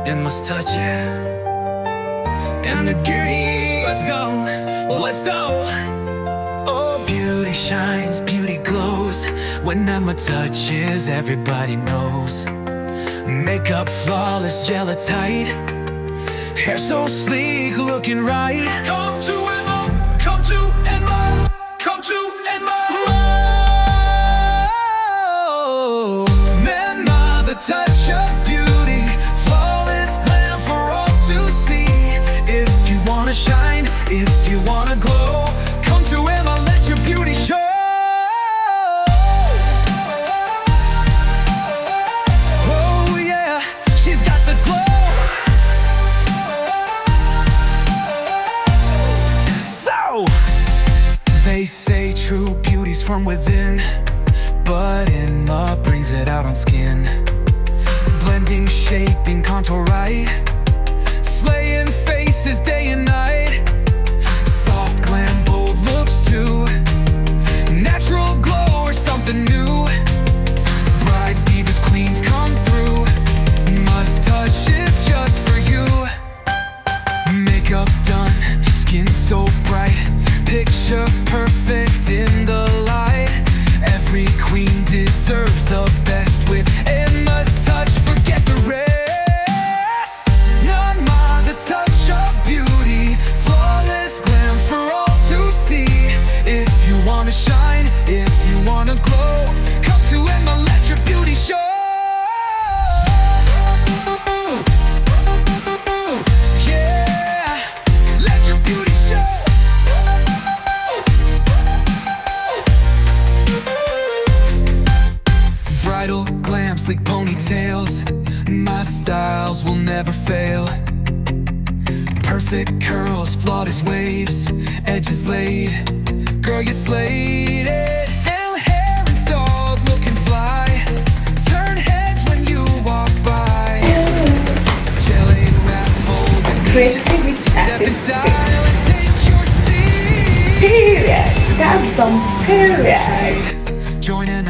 and must touch it. And the beauty, let's go, let's go. Oh, beauty shines, beauty glows when Emma touches, everybody knows. Makeup flawless, gel it tight, hair so sleek, looking right. Come to Emma, come to Emma, come to Emma. Oh, Emma, the touch of beauty, flawless glam for all to see. If you wanna shine, if you wanna glow, come to Emma, let your beauty show. Oh yeah, she's got the glow. So, they say true beauty's from within, but Emma brings it out on skin. Blending, shaping, contour right, slaying faces day and night. Soft glam, bold looks too, natural glow or something new. Brides, divas, queens come through, must touch is just for you. Makeup done, skin so bright, picture perfect in the light. Every queen deserves the best with Emma's touch, forget the rest. None more the touch of beauty, flawless glam for all to see. If you wanna shine, if you wanna glow, come to Emma, let your beauty show. Yeah, let your beauty show. Bridal glam, sleek ponytails, my styles will never fail. Perfect curls, flawless waves, edges laid, girl you slayed it. And hair installed, looking fly, turn heads when you walk by. Jelly wrap, mold and Creativity step at in its style and take your seat. period. That's some period. Join in